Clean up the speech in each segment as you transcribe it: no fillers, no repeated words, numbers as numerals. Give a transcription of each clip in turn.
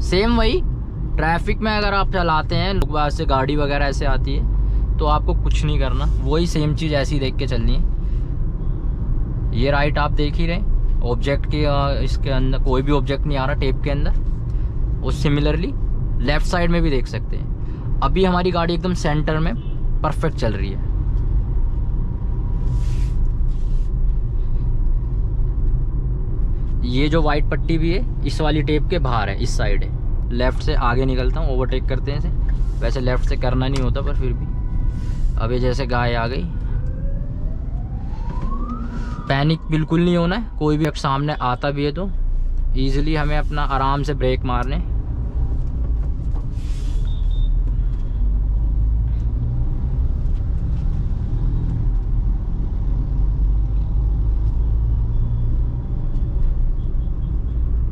Same वही traffic में अगर आप चलाते हैं, लोग बाहर से गाड़ी वगैरह ऐसे आती है तो आपको कुछ नहीं करना, वही सेम चीज़ ऐसी देख के चलनी है। ये राइट आप देख ही रहे, ऑब्जेक्ट के इसके अंदर कोई भी ऑब्जेक्ट नहीं आ रहा टेप के अंदर। और सिमिलरली लेफ़्ट साइड में भी देख सकते हैं। अभी हमारी गाड़ी एकदम सेंटर में परफेक्ट चल रही है। ये जो वाइट पट्टी भी है इस वाली टेप के बाहर है, इस साइड है। लेफ़्ट से आगे निकलता हूँ, ओवरटेक करते हैं इसे। वैसे लेफ़्ट से करना नहीं होता पर फिर भी। अब ये जैसे गाय आ गई, पैनिक बिल्कुल नहीं होना है। कोई भी सामने आता भी है तो ईज़िली हमें अपना आराम से ब्रेक मारने।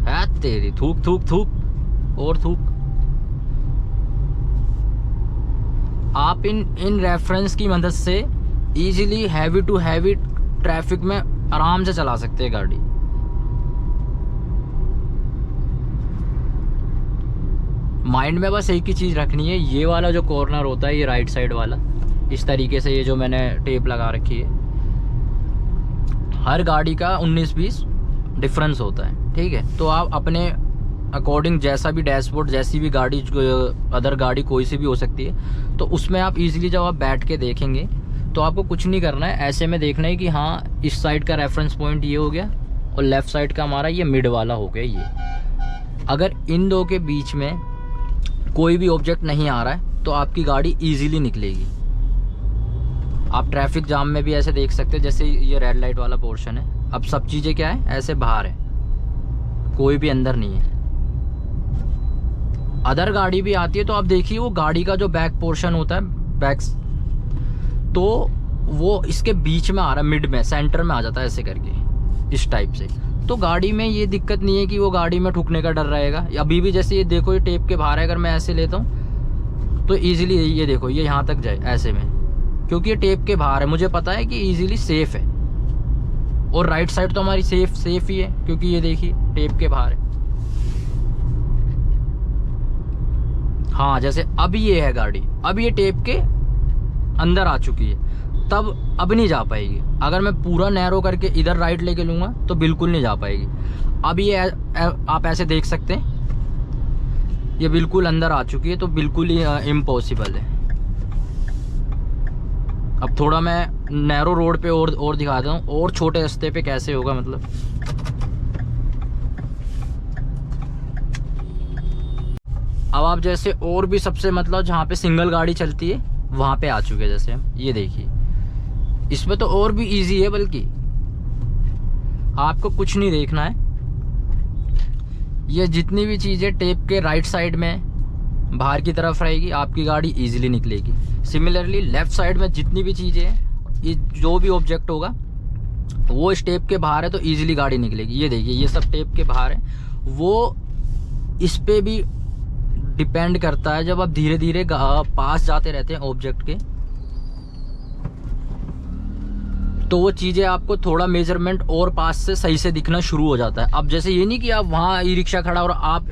है तेरी, थूक थूक थूक और थूक। आप इन रेफरेंस की मदद से easily heavy to heavy traffic में आराम से चला सकते हैं गाड़ी। माइंड में बस एक ही चीज़ रखनी है, ये वाला जो कॉर्नर होता है, ये राइट साइड वाला, इस तरीके से ये जो मैंने टेप लगा रखी है, हर गाड़ी का 19-20 डिफरेंस होता है, ठीक है। तो आप अपने अकॉर्डिंग जैसा भी डैशबोर्ड, जैसी भी गाड़ी, अदर गाड़ी कोई सी भी हो सकती है, तो उसमें आप इजीली जब आप बैठ के देखेंगे तो आपको कुछ नहीं करना है, ऐसे में देखना है कि हाँ इस साइड का रेफरेंस पॉइंट ये हो गया और लेफ़्ट साइड का हमारा ये मिड वाला हो गया ये। अगर इन दो के बीच में कोई भी ऑब्जेक्ट नहीं आ रहा है तो आपकी गाड़ी ईजीली निकलेगी। आप ट्रैफिक जाम में भी ऐसे देख सकते हैं, जैसे ये रेड लाइट वाला पोर्शन है, अब सब चीज़ें क्या है, ऐसे बाहर है, कोई भी अंदर नहीं है। अदर गाड़ी भी आती है तो आप देखिए वो गाड़ी का जो बैक पोर्शन होता है, बैक, तो वो इसके बीच में आ रहा है, मिड में, सेंटर में आ जाता है ऐसे करके, इस टाइप से। तो गाड़ी में ये दिक्कत नहीं है कि वो गाड़ी में ठुकने का डर रहेगा। अभी भी जैसे ये देखो, ये टेप के बाहर है, अगर मैं ऐसे लेता हूँ तो ईजिली ये देखो ये यहाँ तक जाए ऐसे में, क्योंकि ये टेप के बाहर है, मुझे पता है कि ईजिली सेफ़ है। और राइट साइड तो हमारी सेफ ही है, क्योंकि ये देखिए टेप के बाहर है। हाँ, जैसे अब ये है गाड़ी, अब ये टेप के अंदर आ चुकी है, तब अब नहीं जा पाएगी। अगर मैं पूरा नैरो करके इधर राइट लेके लूँगा तो बिल्कुल नहीं जा पाएगी। अब ये आप ऐसे देख सकते हैं, ये बिल्कुल अंदर आ चुकी है, तो बिल्कुल ही इम्पॉसिबल है। अब थोड़ा मैं नैरो रोड पे और दिखाता हूँ, और छोटे रास्ते पे कैसे होगा। मतलब अब आप जैसे और भी सबसे, मतलब जहाँ पे सिंगल गाड़ी चलती है वहाँ पे आ चुके हैं। जैसे हम ये देखिए, इसमें तो और भी इजी है, बल्कि आपको कुछ नहीं देखना है। ये जितनी भी चीज़ें टेप के राइट साइड में बाहर की तरफ रहेगी, आपकी गाड़ी इजीली निकलेगी। सिमिलरली लेफ़्ट साइड में जितनी भी चीज़ें हैं, ये जो भी ऑब्जेक्ट होगा वो इस टेप के बाहर है तो इजीली गाड़ी निकलेगी। ये देखिए ये सब टेप के बाहर है। वो इस पे भी डिपेंड करता है, जब आप धीरे धीरे पास जाते रहते हैं ऑब्जेक्ट के, तो वो चीज़ें आपको थोड़ा मेजरमेंट और पास से सही से दिखना शुरू हो जाता है। अब जैसे ये नहीं कि आप वहाँ ई रिक्शा खड़ा और आप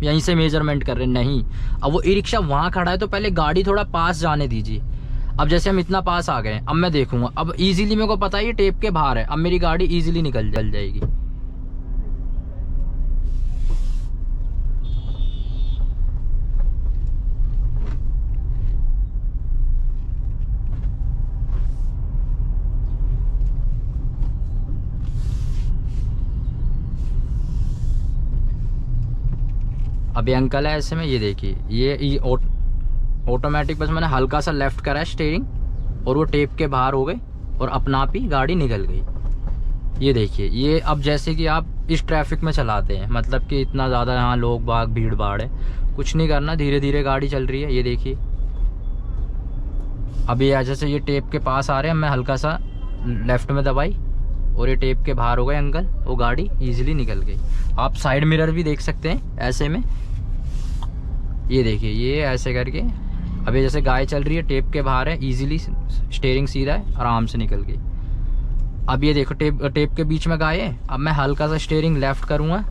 यहीं से मेजरमेंट कर रहे हैं, नहीं। अब वो ई रिक्शा वहाँ खड़ा है तो पहले गाड़ी थोड़ा पास जाने दीजिए। अब जैसे हम इतना पास आ गए, अब मैं देखूंगा, अब इजीली मेरे को पता है ये टेप के बाहर है, अब मेरी गाड़ी इजीली निकल जाएगी। अभी अंकल है ऐसे में, ये देखिए ये ऑटोमेटिक, बस मैंने हल्का सा लेफ्ट करा है स्टीयरिंग और वो टेप के बाहर हो गए और अपना आप ही गाड़ी निकल गई। ये देखिए, ये अब जैसे कि आप इस ट्रैफिक में चलाते हैं, मतलब कि इतना ज़्यादा यहाँ लोग बाग भीड़ भाड़ है, कुछ नहीं करना, धीरे धीरे गाड़ी चल रही है। ये देखिए अभी जैसे ये टेप के पास आ रहे हैं, मैं हल्का सा लेफ़्ट में दबाई और ये टेप के बाहर हो गए अंकल, वो गाड़ी ईजिली निकल गई। आप साइड मिरर भी देख सकते हैं ऐसे में, ये देखिए ये ऐसे करके। अभी जैसे गाय चल रही है, टेप के बाहर है, इजीली स्टीयरिंग सीधा है, आराम से निकल गई। अब ये देखो टेप के बीच में गाय है, अब मैं हल्का सा स्टीयरिंग लेफ़्ट करूँगा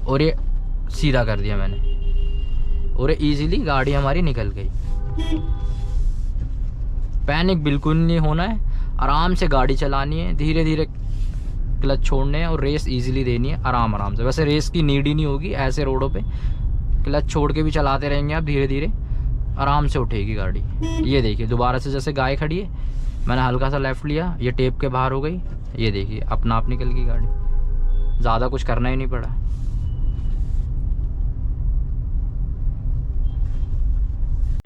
और ये सीधा कर दिया मैंने और इजीली गाड़ी हमारी निकल गई। पैनिक बिल्कुल नहीं होना है, आराम से गाड़ी चलानी है, धीरे धीरे क्लच छोड़ने हैं और रेस इजीली देनी है आराम आराम से। वैसे रेस की नीड ही नहीं होगी, ऐसे रोडों पे क्लच छोड़ के भी चलाते रहेंगे आप, धीरे धीरे आराम से उठेगी गाड़ी। ये देखिए दोबारा से जैसे गाय खड़ी है, मैंने हल्का सा लेफ़्ट लिया, ये टेप के बाहर हो गई, ये देखिए अपना आप निकल गई गाड़ी, ज़्यादा कुछ करना ही नहीं पड़ा।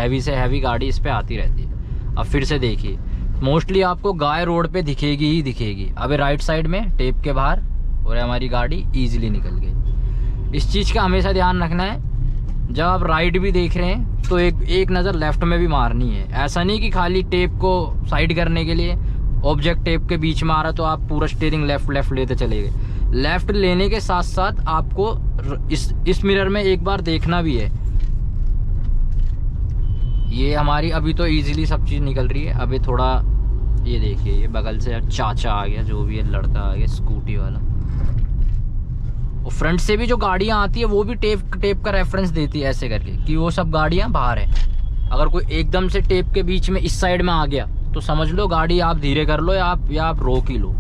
हैवी से हैवी गाड़ी इस पे आती रहती है। अब फिर से देखिए, मोस्टली आपको गाय रोड पे दिखेगी ही दिखेगी। अबे राइट साइड में टेप के बाहर और हमारी गाड़ी इजीली निकल गई। इस चीज़ का हमेशा ध्यान रखना है, जब आप राइट भी देख रहे हैं तो एक नज़र लेफ़्ट में भी मारनी है। ऐसा नहीं कि खाली टेप को साइड करने के लिए ऑब्जेक्ट टेप के बीच में आ रहा तो आप पूरा स्टीयरिंग लेफ़्ट लेते चले गए। लेफ़्ट लेने के साथ साथ आपको इस मिरर में एक बार देखना भी है। ये हमारी अभी तो इजीली सब चीज़ निकल रही है। अभी थोड़ा ये देखिए, ये बगल से चाचा आ गया, जो भी है लड़का आ गया स्कूटी वाला। और फ्रंट से भी जो गाड़ियाँ आती है वो भी टेप का रेफरेंस देती है ऐसे करके कि वो सब गाड़ियाँ बाहर हैं। अगर कोई एकदम से टेप के बीच में इस साइड में आ गया तो समझ लो गाड़ी आप धीरे कर लो या आप रोक ही लो।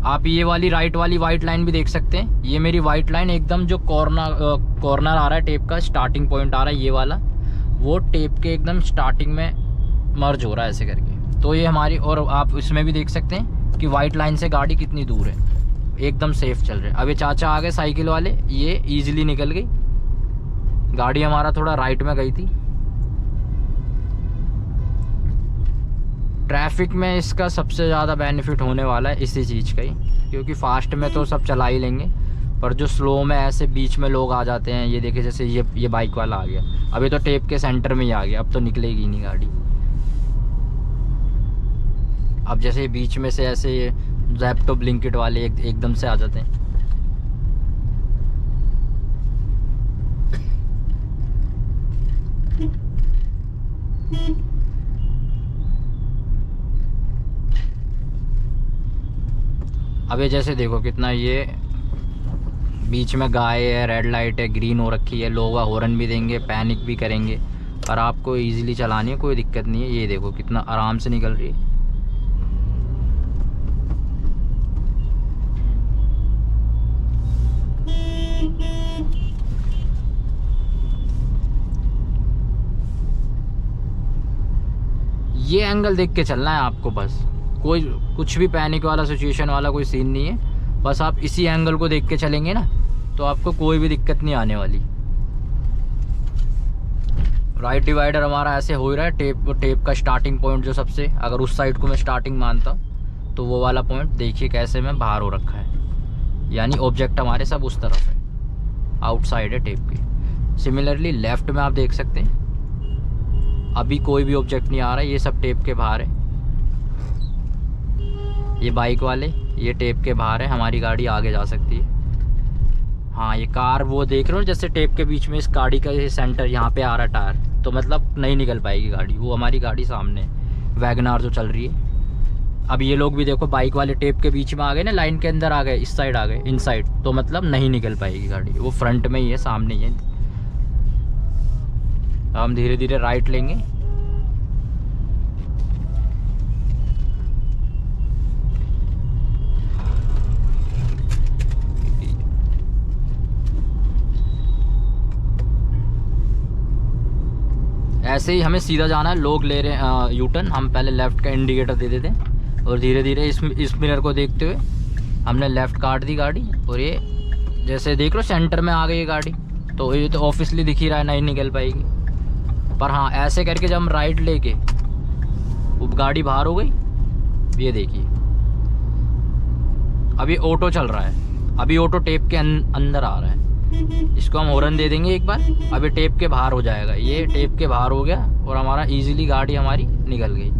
आप ये वाली राइट वाली वाइट लाइन भी देख सकते हैं। ये मेरी वाइट लाइन एकदम जो कॉर्नर आ रहा है टेप का, स्टार्टिंग पॉइंट आ रहा है ये वाला, वो टेप के एकदम स्टार्टिंग में मर्ज हो रहा है ऐसे करके। तो ये हमारी, और आप इसमें भी देख सकते हैं कि वाइट लाइन से गाड़ी कितनी दूर है, एकदम सेफ चल रहे हैं। अब ये चाचा आ गए साइकिल वाले, ये इजीली निकल गई गाड़ी। हमारा थोड़ा राइट में गई थी। ट्रैफिक में इसका सबसे ज़्यादा बेनिफिट होने वाला है इसी चीज़ का ही, क्योंकि फास्ट में तो सब चला ही लेंगे, पर जो स्लो में ऐसे बीच में लोग आ जाते हैं, ये देखिए जैसे ये बाइक वाला आ गया, अभी तो टेप के सेंटर में ही आ गया, अब तो निकलेगी नहीं गाड़ी। अब जैसे बीच में से ऐसे ये ज़ेप्टो ब्लिंकिट वाले एकदम से आ जाते हैं। अब ये जैसे देखो कितना, ये बीच में गाय है, रेड लाइट है, ग्रीन हो रखी है, लोग हॉर्न भी देंगे, पैनिक भी करेंगे, पर आपको इजीली चलानी है, कोई दिक्कत नहीं है। ये देखो कितना आराम से निकल रही है। ये एंगल देख के चलना है आपको बस, कोई कुछ भी पैनिक वाला सिचुएशन वाला कोई सीन नहीं है। बस आप इसी एंगल को देख के चलेंगे ना तो आपको कोई भी दिक्कत नहीं आने वाली। राइट डिवाइडर हमारा ऐसे हो ही रहा है, टेप का स्टार्टिंग पॉइंट जो सबसे, अगर उस साइड को मैं स्टार्टिंग मानता तो वो वाला पॉइंट देखिए कैसे में बाहर हो रखा है, यानी ऑब्जेक्ट हमारे सब उस तरफ है, आउटसाइड है टेप के। सिमिलरली लेफ्ट में आप देख सकते हैं अभी कोई भी ऑब्जेक्ट नहीं आ रहा है, ये सब टेप के बाहर है। ये बाइक वाले ये टेप के बाहर है, हमारी गाड़ी आगे जा सकती है। हाँ ये कार वो देख रहे हो जैसे टेप के बीच में इस गाड़ी का ये सेंटर यहाँ पे आ रहा है टायर, तो मतलब नहीं निकल पाएगी गाड़ी, वो हमारी गाड़ी सामने है, वैगनार जो चल रही है। अब ये लोग भी देखो बाइक वाले टेप के बीच में आ गए ना, लाइन के अंदर आ गए, इस साइड आ गए, इन साइड, तो मतलब नहीं निकल पाएगी गाड़ी, वो फ्रंट में ही है, सामने ही है। हम धीरे धीरे राइट लेंगे। ऐसे ही हमें सीधा जाना है, लोग ले रहे हैं यू टर्न, हम पहले लेफ़्ट का इंडिकेटर दे देते हैं और धीरे धीरे इस मिरर को देखते हुए हमने लेफ़्ट काट दी गाड़ी। और ये जैसे देख लो सेंटर में आ गई है गाड़ी, तो ये तो ऑब्वियसली दिख ही रहा है नहीं निकल पाएगी। पर हाँ ऐसे करके जब हम राइट लेके वो गाड़ी बाहर हो गई, ये देखिए अभी ऑटो चल रहा है, अभी ऑटो टेप के अंदर आ रहा है, इसको हम हॉर्न दे देंगे एक बार, अभी टेप के बाहर हो जाएगा, ये टेप के बाहर हो गया और हमारा इजीली गाड़ी हमारी निकल गई।